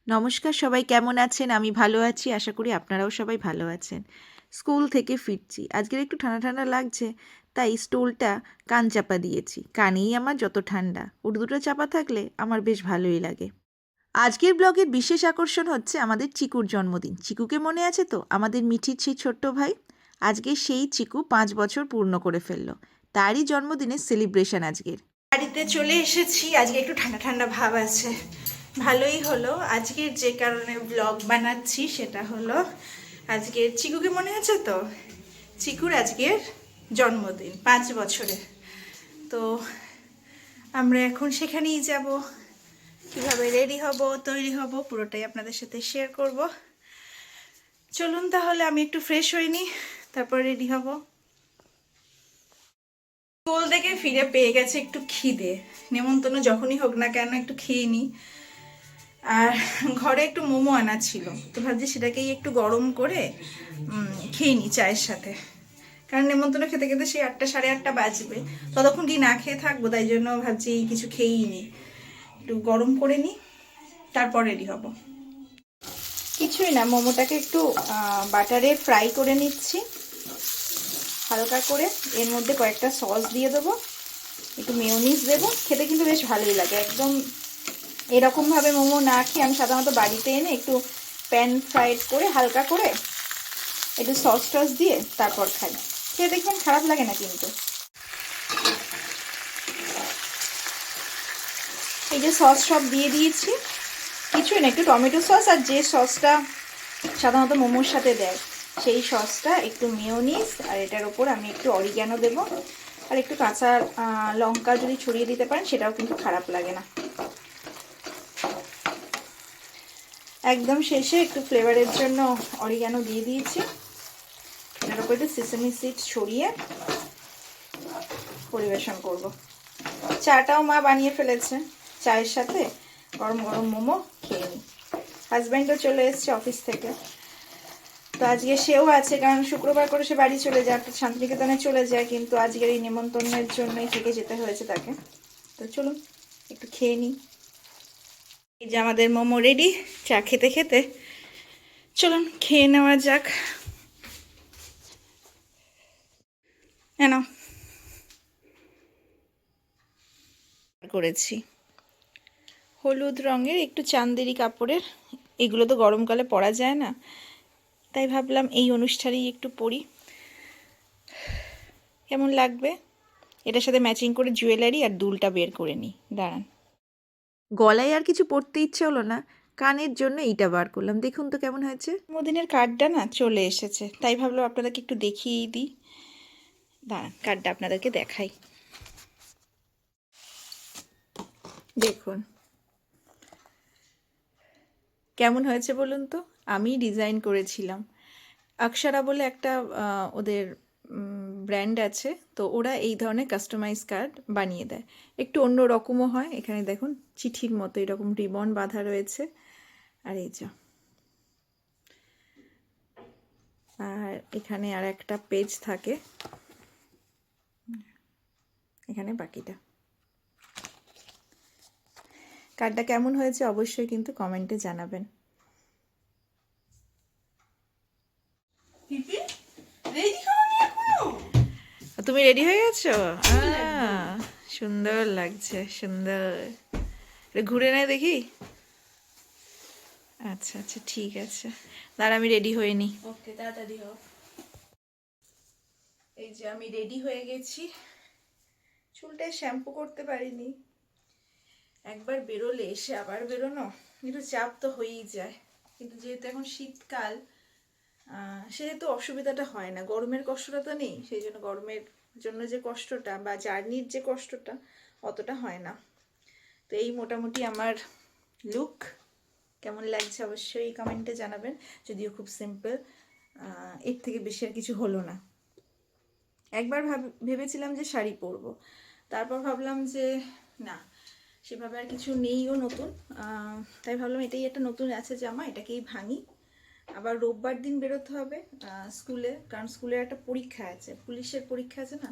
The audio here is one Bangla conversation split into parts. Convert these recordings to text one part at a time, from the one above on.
নমস্কার, সবাই কেমন আছেন? আমি ভালো আছি। আশা করি আপনারাও সবাই ভালো আছেন। স্কুল থেকে ফিরছি। আজকের একটু ঠান্ডা, ঠান্ডা লাগছে। তাই স্টোলটা কান চাপা দিয়েছি। কানেই আমার যত ঠান্ডা। দুটো চাপা থাকলে আমার বেশ ভালোই লাগে। আজকের ব্লগের বিশেষ আকর্ষণ হচ্ছে আমাদের চিকুর জন্মদিন। চিকুকে মনে আছে তো? আমাদের মিঠির সেই ছোট্ট ভাই। আজকে সেই চিকু 5 বছর পূর্ণ করে ফেলল। তারই জন্মদিনের সেলিব্রেশন আজকের। বাড়িতে চলে এসেছি। আজকে একটু ঠান্ডা ঠান্ডা ভাব আছে। ভালোই হলো। আজকের যে কারণে ব্লগ বানাচ্ছি সেটা হলো আজকের চিকুকে মনে আছে তো? চিকুর আজকের জন্মদিন 5 বছরে। তো আমরা এখন সেখানেই যাব। কিভাবে রেডি হব, তৈরি হব, পুরোটাই আপনাদের সাথে শেয়ার করব। চলুন তাহলে আমি একটু ফ্রেশ হয়ে নিই, তারপর রেডি হব। স্কুল থেকে ফিরে পেয়ে গেছে একটু খিদে। নেমন্তন্ন যখনই হোক না কেন একটু খেয়ে নিই। আর ঘরে একটু মোমো আনা ছিল, তো ভাবছি সেটাকেই একটু গরম করে খেয়ে নিই চায়ের সাথে। কারণ নেমন্তন্ন খেতে খেতে সেই 8টা সাড়ে 8টা বাজবে, ততক্ষণ কি না খেয়ে থাকবো, তাই জন্য ভাবছি কিছু খেয়েই নিই, একটু গরম করে নিই, তারপর রেডি হব। কিছুই না, মোমোটাকে একটু বাটারে ফ্রাই করে নিচ্ছি হালকা করে। এর মধ্যে কয়েকটা সস দিয়ে দেবো, একটু মেয়োনিজ দেবো। খেতে কিন্তু বেশ ভালোই লাগে। একদম এরকমভাবে মোমো না খেয়ে আমি সাধারণত বাড়িতে এনে একটু প্যান ফ্রাইড করে হালকা করে একটু সস টস দিয়ে তারপর খাই। খেয়ে দেখবেন খারাপ লাগে না কিন্তু। এই যে সস সব দিয়ে দিয়েছি, কিছুই না, একটু টমেটো সস আর যে সসটা সাধারণত মোমোর সাথে দেয় সেই সসটা, একটু মেয়োনিজ, আর এটার ওপর আমি একটু অরিগ্যানো দেবো, আর একটু কাঁচা লঙ্কা যদি ছড়িয়ে দিতে পারেন সেটাও কিন্তু খারাপ লাগে না। একদম শেষে একটু ফ্লেভারের জন্য অরিগ্যানো দিয়ে দিয়েছি। এটার উপর একটু সিসেমি সিড ছড়িয়ে পরিবেশন করব। চাটাও মা বানিয়ে ফেলেছে, চায়ের সাথে গরম গরম মোমো খেয়ে নিই। হাজব্যান্ডও চলে এসছে অফিস থেকে, তো আজকে সেও আছে, কারণ শুক্রবার করে সে বাড়ি চলে যায়, শান্তিনিকেতনে চলে যায়, কিন্তু আজকের এই নিমন্ত্রণের জন্যই থেকে যেতে হয়েছে তাকে। তো চলুন একটু খেয়ে নিই। এই যে আমাদের মোমো রেডি। চা খেতে খেতে চলুন খেয়ে নেওয়া যাক। কেন করেছি হলুদ রঙের একটু চান্দেরি কাপড়ের, এগুলো তো গরমকালে পরা যায় না, তাই ভাবলাম এই অনুষ্ঠানেই একটু পরি। কেমন লাগবে? এটার সাথে ম্যাচিং করে জুয়েলারি আর দুলটা বের করে নিই, দাঁড়ান। গলায় আর কিছু পরতে ইচ্ছে হলো না, কানের জন্য এইটা বার করলাম। দেখুন তো কেমন হয়েছে। জন্মদিনের কার্ডটা না চলে এসেছে, তাই ভাবলাম আপনাদেরকে একটু দেখিয়েই দিই। দাঁড়ান কার্ডটা আপনাদেরকে দেখাই। দেখুন কেমন হয়েছে বলুন তো। আমি ডিজাইন করেছিলাম। অক্ষরা বলে একটা ওদের ব্র্যান্ড আছে, তো ওরা এই ধরনের কাস্টমাইজ কার্ড বানিয়ে দেয়। একটু অন্য রকমও হয়। এখানে দেখুন চিঠির মতো এরকম রিবন বাঁধা রয়েছে, আর এই যা, আর এখানে আর একটা পেজ থাকে, এখানে বাকিটা। কার্ডটা কেমন হয়েছে অবশ্যই কিন্তু কমেন্টে জানাবেন। তুমি রেডি হয়ে গেছো? সুন্দর লাগছে, সুন্দর। ঘুরে নেয় দেখি। আচ্ছা আচ্ছা ঠিক আছে, দাঁড়া আমি রেডি হয়ে নিই। ওকে, তাড়াতাড়ি হোক। এই যে আমি রেডি হয়ে গেছি। চুলটায় শ্যাম্পু করতে পারিনি, একবার বেরোলে এসে আবার বেরোনো একটু চাপ তো হয়েই যায়, কিন্তু যেহেতু এখন শীতকাল সেহেতু অসুবিধাটা হয় না। গরমের কষ্টটা তো নেই, সেই জন্য গরমের জন্য যে কষ্টটা বা জার্নির যে কষ্টটা অতটা হয় না। তো এই মোটামুটি আমার লুক। কেমন লাগছে অবশ্যই কমেন্টে জানাবেন। যদিও খুব সিম্পল, এর থেকে বেশি আর কিছু হলো না। একবার ভেবেছিলাম যে শাড়ি পরবো, তারপর ভাবলাম যে না, সেভাবে আর কিছু নেইও নতুন, তাই ভাবলাম এটাই একটা নতুন আছে জামা, এটাকেই ভাঙি। আবার রোববার দিন বেরোতে হবে স্কুলে, কারণ স্কুলের একটা পরীক্ষা আছে, পুলিশের পরীক্ষা আছে না,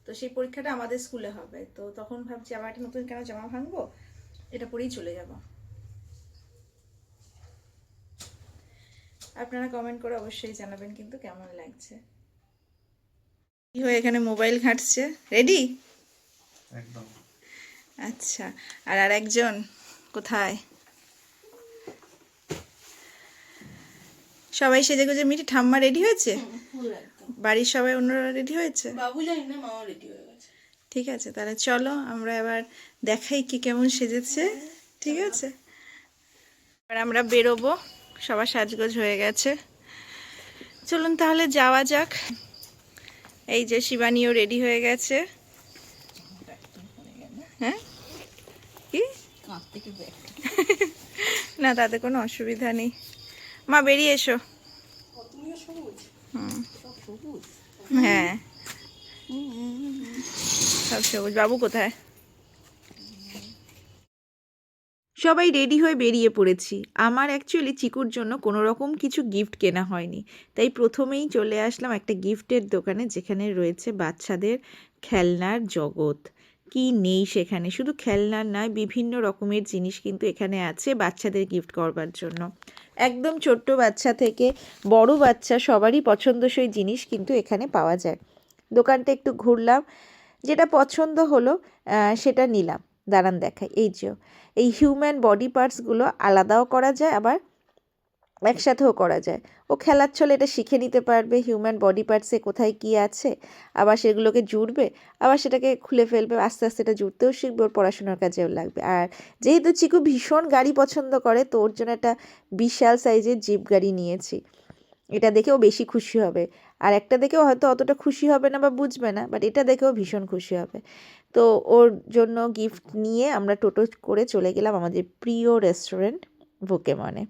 তো সেই পরীক্ষাটা আমাদের স্কুলে হবে। তো তখন ভাবছি আবার একটা নতুন কেন জামা ভাঙবো, এটা পরেই চলে যাব। আপনারা কমেন্ট করে অবশ্যই জানাবেন কিন্তু কেমন লাগছে। কি হয়ে এখানে মোবাইল ঘাঁটছে, রেডি? একদম। আচ্ছা, আর একজন কোথায়? সবাই সেজে গুজে মিঠি ঠাম্মা রেডি হয়েছে? বাড়ির সবাই অন্যরা রেডি হয়েছে? বাবু জানি না, মাও রেডি হয়ে গেছে। ঠিক আছে, তাহলে চলো আমরা এবার দেখাই কি কেমন সেজেছে। ঠিক আছে, এবার আমরা বেরোবো, সবার সাজগোজ হয়ে গেছে। চলুন তাহলে যাওয়া যাক। এই যে শিবানীও রেডি হয়ে গেছে। হ্যাঁ কি না, তাতে কোনো অসুবিধা নেই। মা বেরিয়ে এসো। হ্যাঁ সব সবুজ। বাবু কোথায়? সবাই রেডি হয়ে বেরিয়ে পড়েছি। আমার অ্যাকচুয়ালি চিকুর জন্য কোনো রকম কিছু গিফট কেনা হয়নি, তাই প্রথমেই চলে আসলাম একটা গিফটের দোকানে, যেখানে রয়েছে বাচ্চাদের খেলনার জগৎ। কি নেই সেখানে, শুধু খেলনার নয়, বিভিন্ন রকমের জিনিস কিন্তু এখানে আছে বাচ্চাদের গিফট করবার জন্য। একদম ছোট্ট বাচ্চা থেকে বড় বাচ্চা সবারই পছন্দসই জিনিস কিন্তু এখানে পাওয়া যায়। দোকানটা একটু ঘুরলাম, যেটা পছন্দ হলো সেটা নিলাম। দাঁড়ান দেখাই। এই হিউম্যান বডি পার্টসগুলো আলাদাও করা যায়, আবার একসাথেও করা যায়। ও খেলার ছলে এটা শিখে নিতে পারবে হিউম্যান বডি পার্টসে কোথায় কী আছে, আবার সেগুলোকে জুড়বে, আবার সেটাকে খুলে ফেলবে, আস্তে আস্তে এটা জুড়তেও শিখবে, ওর পড়াশোনার কাজেও লাগবে। আর যেহেতু চিকু ভীষণ গাড়ি পছন্দ করে, তো ওর জন্য একটা বিশাল সাইজের জিপ গাড়ি নিয়েছি। এটা দেখেও বেশি খুশি হবে, আর একটা দেখেও হয়তো অতটা খুশি হবে না বা বুঝবে না, বাট এটা দেখেও ভীষণ খুশি হবে। তো ওর জন্য গিফট নিয়ে আমরা টোটো করে চলে গেলাম আমাদের প্রিয় রেস্টুরেন্ট ভুকেমনে।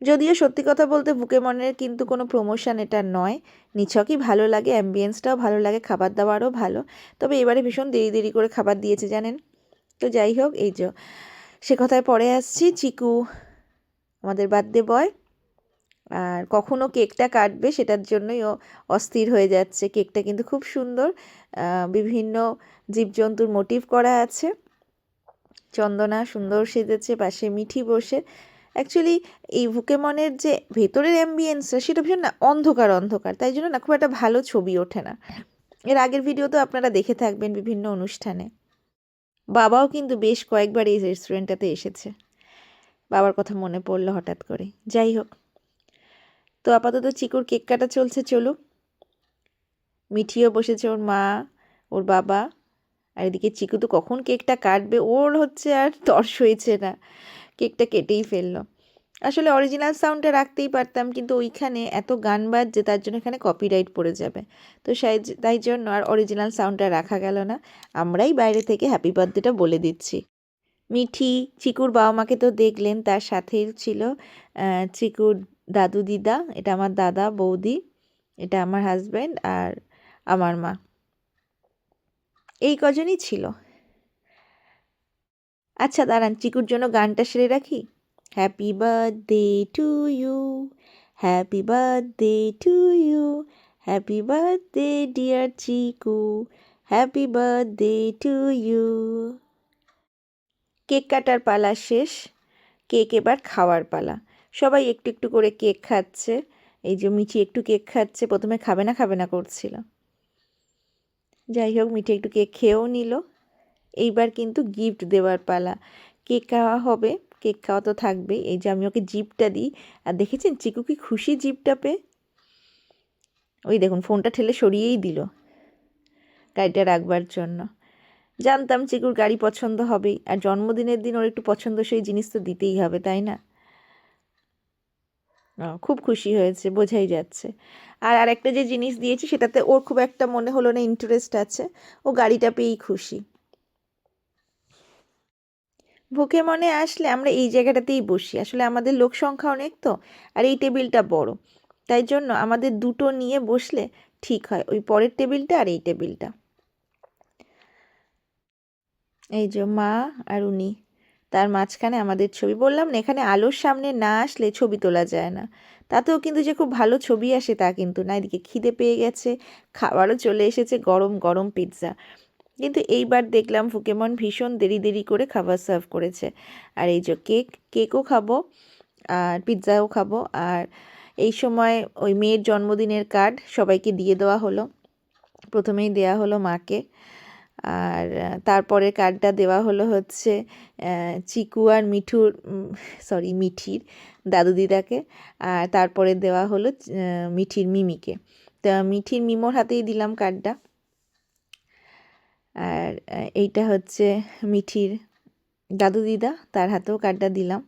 যদিও সত্যি কথা বলতে ভুকেমনের কিন্তু কোনো প্রমোশন এটা নয়, নিছকই ভালো লাগে, অ্যাম্বিয়েন্সটাও ভালো লাগে, খাবার দাবারও ভালো। তবে এবারে ভীষণ দেরি দেরি করে খাবার দিয়েছে জানেন। তো যাই হোক, সে কথায় পরে আসছি। চিকু আমাদের বার্থডে বয়, আর কখনো কেকটা কাটবে সেটার জন্যই ও অস্থির হয়ে যাচ্ছে। কেকটা কিন্তু খুব সুন্দর, বিভিন্ন জীবজন্তুর মোটিভ করা আছে। চন্দনা সুন্দর সেজেছে, পাশে মিঠি বসে। অ্যাকচুয়ালি এই ভুকেমনের যে ভেতরের অ্যাম্বিয়েন্সটা, সেটা ভীষণ না অন্ধকার অন্ধকার, তাই জন্য না খুব একটা ভালো ছবি ওঠে না। এর আগের ভিডিও তো আপনারা দেখে থাকবেন বিভিন্ন অনুষ্ঠানে। বাবাও কিন্তু বেশ কয়েকবার এই রেস্টুরেন্টটাতে এসেছে, বাবার কথা মনে পড়লো হঠাৎ করে। যাই হোক, তো আপাতত চিকুর কেক কাটা চলছে, চলুক। মিঠিও বসেছে, ওর মা, ওর বাবা, আর এদিকে চিকু তো কখন কেকটা কাটবে, ওর হচ্ছে আর তর্স হয়েছে না, কেকটা কেটেই ফেললো। আসলে অরিজিনাল সাউন্ডটা রাখতেই পারতাম, কিন্তু ওইখানে এত গান বাজছে, তার জন্য এখানে কপিরাইট পড়ে যাবে। তো তাই জন্য আর অরিজিনাল সাউন্ডটা রাখা গেল না, আমরাই বাইরে থেকে হ্যাপি বার্থডেটা বলে দিচ্ছি। মিঠি চিকুর বাবা মাকে তো দেখলেন, তার সাথেই ছিল চিকুর দাদু দিদা, এটা আমার দাদা বৌদি, এটা আমার হাজব্যান্ড, আর আমার মা। এই কজনই ছিল। আচ্ছা দাঁড়ান, চিকুর জন্য গানটা সেরে রাখি। Happy birthday to you, happy birthday to you, happy birthday dear Chiku, happy birthday to you. Cake কাটার পালা শেষ, কেক এবার খাওয়ার পালা। সবাই একটু একটু করে কেক খাচ্ছে। এই যে মিঠি একটু কেক খাচ্ছে, প্রথমে খাবে না করছিল। যাই হোক, মিঠি একটু কেক খেয়েও নিল। এইবার কিন্তু গিফট দেওয়ার পালা। কেক খাওয়া হবে, কেক খাওয়া তো থাকবেই। এই যে আমি ওকে জিপটা দিই, আর দেখেছেন চিকু কি খুশি জিপটা পেয়ে। ওই দেখুন ফোনটা ঠেলে সরিয়েই দিল গাড়িটা রাখবার জন্য। জানতাম চিকুর গাড়ি পছন্দ হবেই, আর জন্মদিনের দিন ওর একটু পছন্দসই জিনিস তো দিতেই হবে, তাই না? খুব খুশি হয়েছে, বোঝাই যাচ্ছে। আর আরেকটা যে জিনিস দিয়েছি সেটাতে ওর খুব একটা মনে হলো না ইন্টারেস্ট আছে, ও গাড়িটা পেয়েই খুশি। ভুকেমনে আসলে আমরা এই জায়গাটাতেই বসি, আসলে আমাদের লোক সংখ্যা অনেক তো, আর এই টেবিলটা বড়, তাই জন্য আমাদের দুটো নিয়ে বসলে ঠিক হয়, ওই পরের টেবিলটা আর এই টেবিলটা। এই যে মা আর উনি, তার মাঝখানে আমাদের ছবি। বললাম না, এখানে আলোর সামনে না আসলে ছবি তোলা যায় না। তাতেও কিন্তু যে খুব ভালো ছবি আসে তা কিন্তু না। এদিকে খিদে পেয়ে গেছে, খাবারও চলে এসেছে, গরম গরম পিৎজা। কিন্তু এইবার দেখলাম ভুকেমন ভীষণ দেরি দেরি করে খাবার সার্ভ করেছে। আর এই যে কেকও খাবো, আর পিৎজাও খাবো। আর এই সময় ওই মেয়ের জন্মদিনের কার্ড সবাইকে দিয়ে দেওয়া হলো। প্রথমেই দেওয়া হলো মাকে, আর তারপরে কার্ডটা দেওয়া হলো হচ্ছে চিকু আর মিঠির দাদু দিদাকে, আর তারপরে দেওয়া হলো মিঠির মিমিকে। তা মিঠির মিমোর হাতেই দিলাম কার্ডটা। আর এইটা হচ্ছে মিঠির দাদু দিদা, তার হাতেও কার্ডটা দিলাম।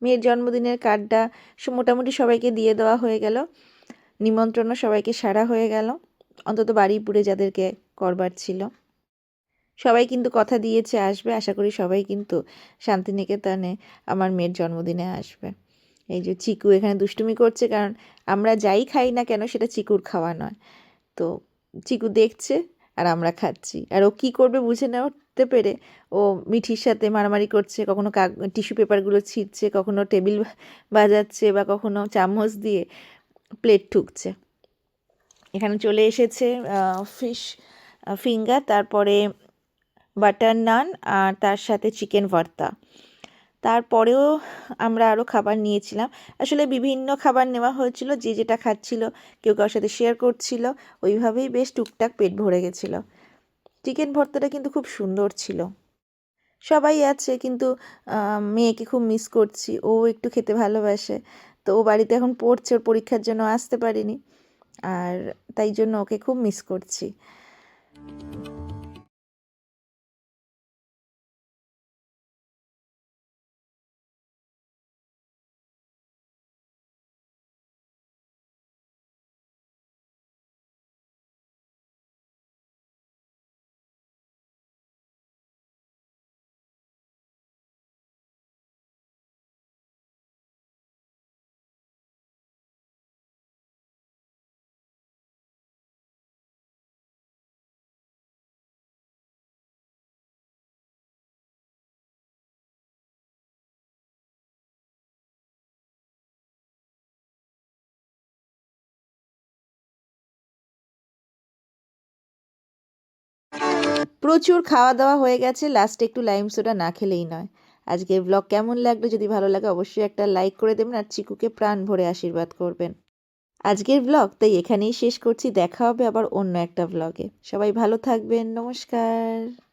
মেয়ের জন্মদিনের কার্ডটা মোটামুটি সবাইকে দিয়ে দেওয়া হয়ে গেল। নিমন্ত্রণও সবাইকে সারা হয়ে গেল, অন্তত বারুইপুরে যাদেরকে করবার ছিল। সবাই কিন্তু কথা দিয়েছে আসবে, আশা করি সবাই কিন্তু শান্তিনিকেতনে আমার মেয়ের জন্মদিনে আসবে। এই যে চিকু এখানে দুষ্টুমি করছে, কারণ আমরা যাই খাই না কেন সেটা চিকুর খাওয়া নয়। তো চিকু দেখছে আর আমরা খাচ্ছি, আর ও কী করবে বুঝে না উঠতে পেরে ও মিঠির সাথে মারামারি করছে, কখনো টিস্যু পেপারগুলো ছিঁড়ছে, কখনো টেবিল বাজাচ্ছে, বা কখনো চামচ দিয়ে প্লেট ঠুকছে। এখানে চলে এসেছে ফিশ ফিঙ্গার, তারপরে বাটার নান, আর তার সাথে চিকেন ভর্তা। তারপরেও আমরা আরও খাবার নিয়েছিলাম। আসলে বিভিন্ন খাবার নেওয়া হয়েছিল, যে যেটা খাচ্ছিল কেউ কারোর সাথে শেয়ার করছিল, ওইভাবেই বেশ টুকটাক পেট ভরে গেছিলো। চিকেন ভর্তাটা কিন্তু খুব সুন্দর ছিল। সবাই আছে, কিন্তু মেয়েকে খুব মিস করছি, ও একটু খেতে ভালোবাসে। তো ও বাড়িতে এখন পড়ছে, ওর পরীক্ষার জন্য আসতে পারিনি, আর তাই জন্য ওকে খুব মিস করছি। প্রচুর খাওয়া দাওয়া হয়ে গেছে, লাস্টে একটু লাইম সোডা না খেলেই নয়। আজকের ব্লগ কেমন লাগলো? যদি ভালো লাগে অবশ্যই একটা লাইক করে দেবেন, আর চিকুকে প্রাণ ভরে আশীর্বাদ করবেন। আজকের ব্লগ তাই এখানেই শেষ করছি, দেখা হবে আবার অন্য একটা ব্লগে। সবাই ভালো থাকবেন, নমস্কার।